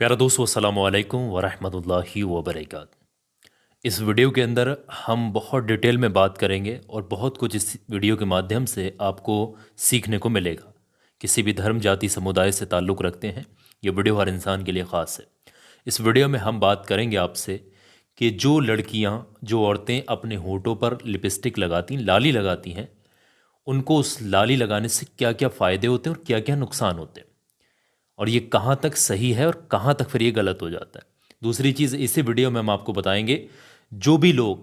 प्यारा दोस्तों, अस्सलामु अलैकुम वरहमतुल्लाहि वबरकातुहू। इस वीडियो के अंदर हम बहुत डिटेल में बात करेंगे और बहुत कुछ इस वीडियो के माध्यम से आपको सीखने को मिलेगा। किसी भी धर्म, जाति, समुदाय से ताल्लुक़ रखते हैं, ये वीडियो हर इंसान के लिए ख़ास है। इस वीडियो में हम बात करेंगे आपसे कि जो लड़कियां, जो औरतें अपने होठों पर लिपस्टिक लगाती, लाली लगाती हैं, उनको उस लाली लगाने से क्या क्या फ़ायदे होते हैं और क्या क्या नुकसान होते हैं, और ये कहाँ तक सही है और कहाँ तक फिर ये गलत हो जाता है। दूसरी चीज़, इसी वीडियो में हम आपको बताएंगे, जो भी लोग,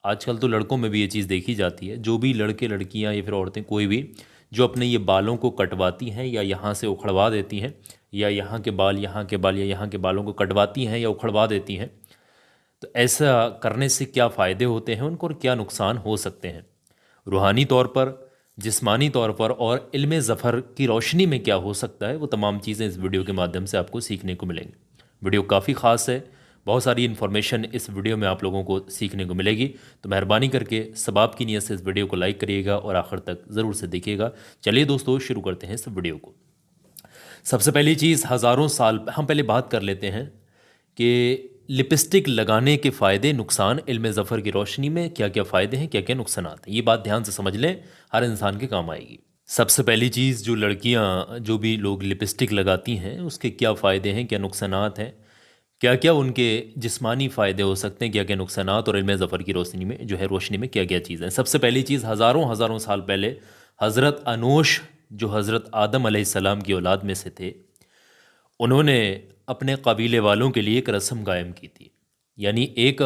आजकल तो लड़कों में भी ये चीज़ देखी जाती है, जो भी लड़के लड़कियां या फिर औरतें कोई भी जो अपने ये बालों को कटवाती हैं या यहाँ से उखड़वा देती हैं, या यहाँ के बाल या यहाँ के बालों को कटवाती हैं या उखड़वा देती हैं, तो ऐसा करने से क्या फ़ायदे होते हैं उनको और क्या नुकसान हो सकते हैं, रूहानी तौर पर, जिस्मानी तौर पर और इल्म ज़फ़र की रोशनी में क्या हो सकता है, वो तमाम चीज़ें इस वीडियो के माध्यम से आपको सीखने को मिलेंगी। वीडियो काफ़ी ख़ास है, बहुत सारी इन्फॉर्मेशन इस वीडियो में आप लोगों को सीखने को मिलेगी। तो मेहरबानी करके सबाब की नीयत से इस वीडियो को लाइक करिएगा और आखिर तक ज़रूर से देखिएगा। चलिए दोस्तों, शुरू करते हैं इस वीडियो को। सबसे पहली चीज़, हज़ारों साल हम पहले बात कर लेते हैं कि लिपस्टिक लगाने के फ़ायदे नुकसान, इल्म ज़फ़र की रोशनी में क्या क्या फ़ायदे हैं, क्या क्या नुकसान हैं, ये बात ध्यान से समझ लें, हर इंसान के काम आएगी। सबसे पहली चीज़, जो लड़कियां, जो भी लोग लिपस्टिक लगाती हैं, उसके क्या फ़ायदे हैं, क्या नुकसानात हैं, क्या क्या उनके जिस्मानी फ़ायदे हो सकते हैं, क्या क्या नुकसानात, और इल्म ज़फ़र की रोशनी में जो है, रोशनी में क्या क्या चीज़ें। सबसे पहली चीज़, हज़ारों हज़ारों साल पहले हज़रत अनोश, जो हज़रत आदम अलैहिस्सलाम की औलाद में से थे, उन्होंने अपने कबीले वालों के लिए एक रस्म कायम की थी। यानी एक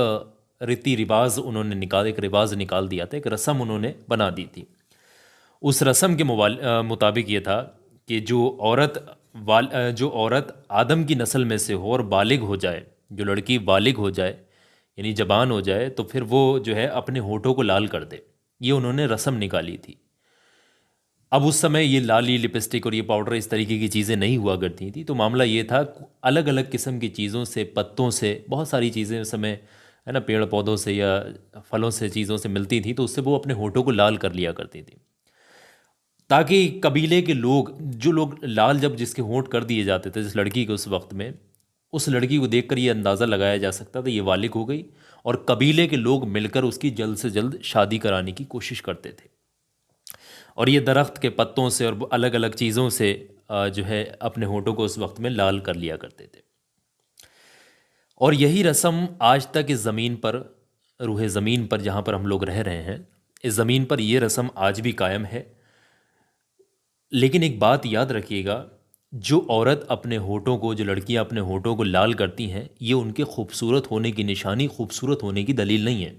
रीति रिवाज उन्होंने एक रिवाज निकाल दिया था, एक रस्म उन्होंने बना दी थी। उस रस्म के मुताबिक ये था कि जो औरत आदम की नस्ल में से हो और बालिग हो जाए, जो लड़की बालिग हो जाए यानी जबान हो जाए, तो फिर वो जो है अपने होठों को लाल कर दे। ये उन्होंने रस्म निकाली थी। अब उस समय ये लाली, लिपस्टिक और ये पाउडर, इस तरीके की चीज़ें नहीं हुआ करती थी। तो मामला ये था, अलग अलग किस्म की चीज़ों से, पत्तों से, बहुत सारी चीज़ें उस समय, है ना, पेड़ पौधों से या फलों से, चीज़ों से मिलती थी, तो उससे वो अपने होठों को लाल कर लिया करती थी, ताकि कबीले के लोग, जो लोग लाल जब जिसके होंठ कर दिए जाते थे जिस लड़की के, उस वक्त में उस लड़की को देखकर ये अंदाज़ा लगाया जा सकता था ये वालिग हो गई, और कबीले के लोग मिलकर उसकी जल्द से जल्द शादी कराने की कोशिश करते थे। और ये दरख्त के पत्तों से और अलग अलग चीज़ों से जो है अपने होठों को उस वक्त में लाल कर लिया करते थे। और यही रस्म आज तक इस ज़मीन पर, रूहे ज़मीन पर, जहाँ पर हम लोग रह रहे हैं, इस ज़मीन पर ये रस्म आज भी कायम है। लेकिन एक बात याद रखिएगा, जो औरत अपने होठों को, जो लड़कियाँ अपने होठों को लाल करती हैं, ये उनके खूबसूरत होने की निशानी, खूबसूरत होने की दलील नहीं है,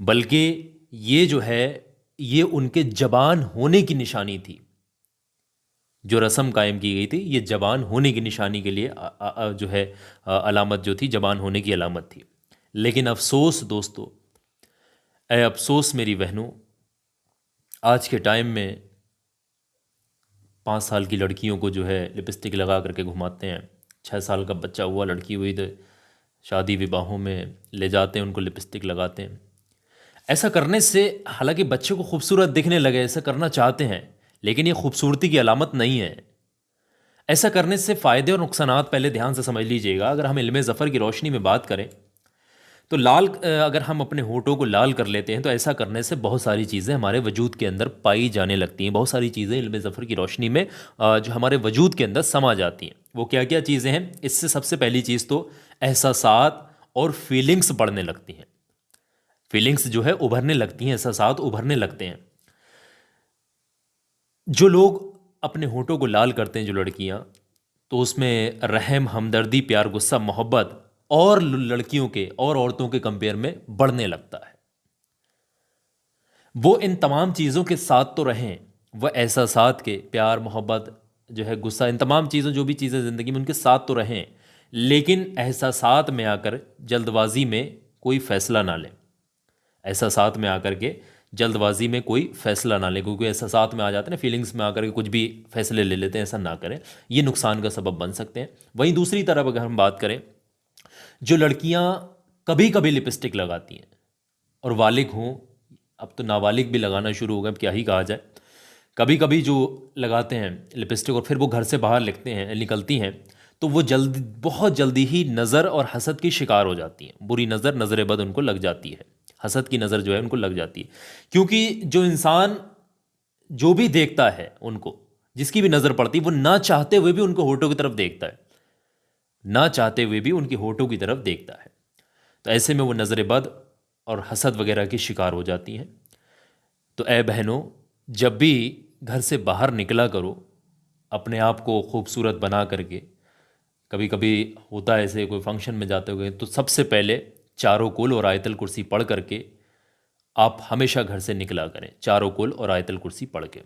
बल्कि ये जो है, ये उनके जवान होने की निशानी थी। जो रस्म कायम की गई थी, ये जवान होने की निशानी के लिए जो है अलामत जो थी, जवान होने की अलामत थी। लेकिन अफसोस दोस्तों, अफसोस मेरी बहनों, आज के टाइम में 5 साल की लड़कियों को जो है लिपस्टिक लगा करके घुमाते हैं। 6 साल का बच्चा हुआ, लड़की हुई, तो शादी विवाहों में ले जाते हैं, उनको लिपस्टिक लगाते हैं। ऐसा करने से, हालांकि बच्चे को खूबसूरत दिखने लगे, ऐसा करना चाहते हैं, लेकिन ये खूबसूरती की अलामत नहीं है। ऐसा करने से फ़ायदे और नुकसानात पहले ध्यान से समझ लीजिएगा। अगर हम इल्म ज़फ़र की रोशनी में बात करें, तो अगर हम अपने होठों को लाल कर लेते हैं, तो ऐसा करने से बहुत सारी चीज़ें हमारे वजूद के अंदर पाई जाने लगती हैं। बहुत सारी चीज़ें इल्म ज़फ़र की रोशनी में जो हमारे वजूद के अंदर समा जाती हैं। वो क्या क्या चीज़ें हैं? इससे सबसे पहली चीज़ तो एहसासात और फीलिंग्स बढ़ने लगती हैं। फीलिंग्स जो है उभरने लगती हैं, एहसासात उभरने लगते हैं। जो लोग अपने होठों को लाल करते हैं, जो लड़कियां, तो उसमें रहम, हमदर्दी, प्यार, गुस्सा, मोहब्बत और लड़कियों के और औरतों के कंपेयर में बढ़ने लगता है। वो इन तमाम चीज़ों के साथ तो रहें, वह एहसासात के, प्यार, मोहब्बत, जो है गुस्सा, इन तमाम चीज़ों, जो भी चीज़ें ज़िंदगी में, उनके साथ तो रहें, लेकिन एहसासात में आकर जल्दबाजी में कोई फ़ैसला ना लें। एहसासात में आकर के जल्दबाजी में कोई फ़ैसला ना लें, क्योंकि एहसासात में आ जाते हैं ना, फीलिंग्स में आकर के कुछ भी फ़ैसले ले लेते हैं, ऐसा ना करें, ये नुकसान का सबब बन सकते हैं। वहीं दूसरी तरफ अगर हम बात करें, जो लड़कियां कभी कभी लिपस्टिक लगाती हैं और वालिग हों, अब तो नाबालिग भी लगाना शुरू हो गए, अब क्या ही कहा जाए, कभी कभी जो लगाते हैं लिपस्टिक और फिर वो घर से बाहर निकलती हैं, तो वो बहुत जल्दी ही नज़र और हसद की शिकार हो जाती हैं। बुरी नज़र, नज़र बद उनको लग जाती है, हसद की नज़र जो है उनको लग जाती है। क्योंकि जो इंसान जो भी देखता है उनको, जिसकी भी नज़र पड़ती है, वो ना चाहते हुए भी उनको होठों की तरफ देखता है, ना चाहते हुए भी उनकी होठों की तरफ देखता है। तो ऐसे में वो नज़र बद और हसद वगैरह की शिकार हो जाती हैं। तो ऐ बहनों, जब भी घर से बाहर निकला करो अपने आप को खूबसूरत बना करके। कभी कभी होता है ऐसे, कोई फंक्शन में जाते हुए, तो सबसे पहले चारों कुल और आयतल कुर्सी पढ़ करके आप हमेशा घर से निकला करें, चारों कुल और आयतल कुर्सी पढ़ के।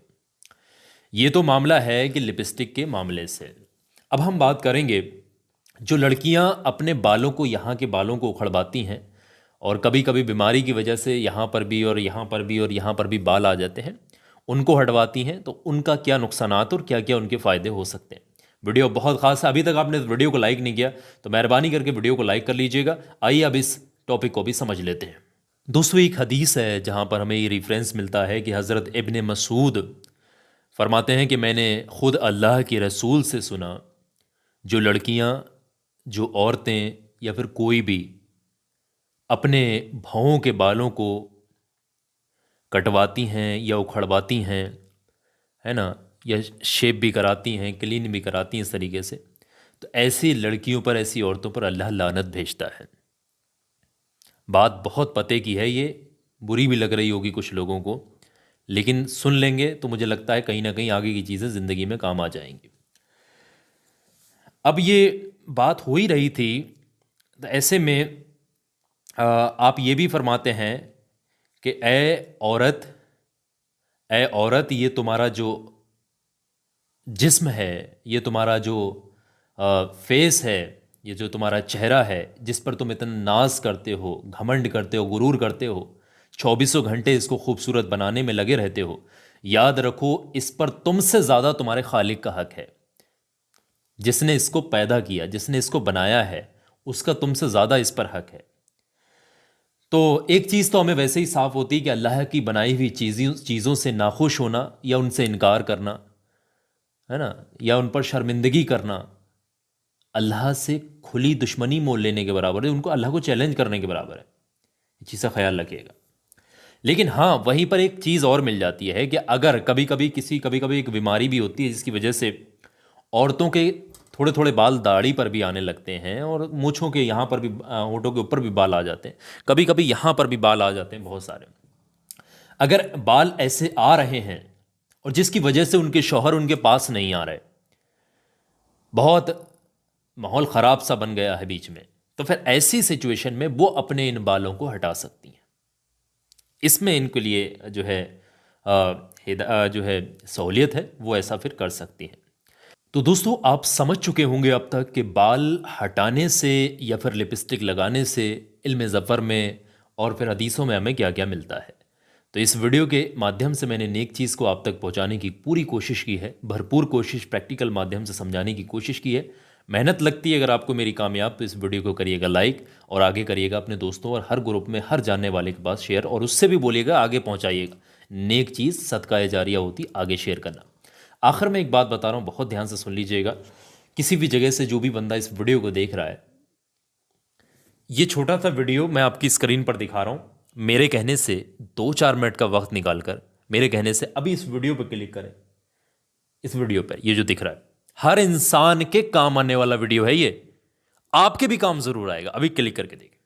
ये तो मामला है कि लिपस्टिक के मामले से। अब हम बात करेंगे जो लड़कियां अपने बालों को, यहाँ के बालों को उखड़वाती हैं और कभी कभी बीमारी की वजह से यहाँ पर भी और यहाँ पर भी और यहाँ पर भी बाल आ जाते हैं, उनको हटवाती हैं, तो उनका क्या नुकसानात और क्या क्या उनके फ़ायदे हो सकते हैं। वीडियो बहुत खास है। अभी तक आपने इस वीडियो को लाइक नहीं किया तो मेहरबानी करके वीडियो को लाइक कर लीजिएगा। आइए अब इस टॉपिक को भी समझ लेते हैं। दोस्तों, एक हदीस है जहाँ पर हमें ये रेफरेंस मिलता है कि हज़रत इब्ने मसूद फरमाते हैं कि मैंने ख़ुद अल्लाह के रसूल से सुना, जो लड़कियाँ, जो औरतें या फिर कोई भी अपने भौं के बालों को कटवाती हैं या उखड़वाती हैं, है ना, या शेप भी कराती हैं, क्लीन भी कराती हैं इस तरीके से, तो ऐसी लड़कियों पर, ऐसी औरतों पर अल्लाह लानत भेजता है। बात बहुत पते की है, ये बुरी भी लग रही होगी कुछ लोगों को, लेकिन सुन लेंगे तो मुझे लगता है कहीं ना कहीं आगे की चीज़ें ज़िंदगी में काम आ जाएंगी। अब ये बात हो ही रही थी, तो ऐसे में आप ये भी फरमाते हैं कि ए औरत, ए औरत, ये तुम्हारा जो जिस्म है, ये तुम्हारा जो फेस है, ये जो तुम्हारा चेहरा है, जिस पर तुम इतना नाज करते हो, घमंड करते हो, गुरूर करते हो, 24 घंटे इसको खूबसूरत बनाने में लगे रहते हो, याद रखो इस पर तुमसे ज़्यादा तुम्हारे खालिक का हक है। जिसने इसको पैदा किया, जिसने इसको बनाया है, उसका तुमसे ज़्यादा इस पर हक है। तो एक चीज़ तो हमें वैसे ही साफ होती है कि अल्लाह की बनाई हुई चीज़ों से नाखुश होना या उनसे इनकार करना, है ना, या उन पर शर्मिंदगी करना अल्लाह से खुली दुश्मनी मोल लेने के बराबर है, उनको अल्लाह को चैलेंज करने के बराबर है। इस चीज़ का ख्याल रखिएगा। लेकिन हाँ, वहीं पर एक चीज़ और मिल जाती है कि अगर कभी कभी एक बीमारी भी होती है जिसकी वजह से औरतों के थोड़े थोड़े बाल दाढ़ी पर भी आने लगते हैं और मूँछों के यहाँ पर भी, होठों के ऊपर भी बाल आ जाते हैं, कभी कभी यहाँ पर भी बाल आ जाते हैं बहुत सारे। अगर बाल ऐसे आ रहे हैं और जिसकी वजह से उनके शौहर उनके पास नहीं आ रहे, बहुत माहौल ख़राब सा बन गया है बीच में, तो फिर ऐसी सिचुएशन में वो अपने इन बालों को हटा सकती हैं। इसमें इनके लिए जो है जो है सहूलियत है, वो ऐसा फिर कर सकती हैं। तो दोस्तों, आप समझ चुके होंगे अब तक कि बाल हटाने से या फिर लिपस्टिक लगाने से इल्म ज़फ़र में और फिर हदीसों में हमें क्या क्या मिलता है। तो इस वीडियो के माध्यम से मैंने नेक चीज़ को आप तक पहुंचाने की पूरी कोशिश की है, भरपूर कोशिश, प्रैक्टिकल माध्यम से समझाने की कोशिश की है। मेहनत लगती है अगर आपको मेरी कामयाब, तो इस वीडियो को करिएगा लाइक और आगे करिएगा अपने दोस्तों और हर ग्रुप में हर जानने वाले के पास शेयर, और उससे भी बोलिएगा आगे पहुँचाइएगा। नेक चीज़ सदका जारिया होती, आगे शेयर करना। आखिर में एक बात बता रहा हूँ, बहुत ध्यान से सुन लीजिएगा। किसी भी जगह से जो भी बंदा इस वीडियो को देख रहा है, ये छोटा सा वीडियो मैं आपकी स्क्रीन पर दिखा रहा हूँ, मेरे कहने से 2-4 मिनट का वक्त निकालकर मेरे कहने से अभी इस वीडियो पर क्लिक करें। इस वीडियो पर ये जो दिख रहा है, हर इंसान के काम आने वाला वीडियो है ये, आपके भी काम जरूर आएगा। अभी क्लिक करके देखिए।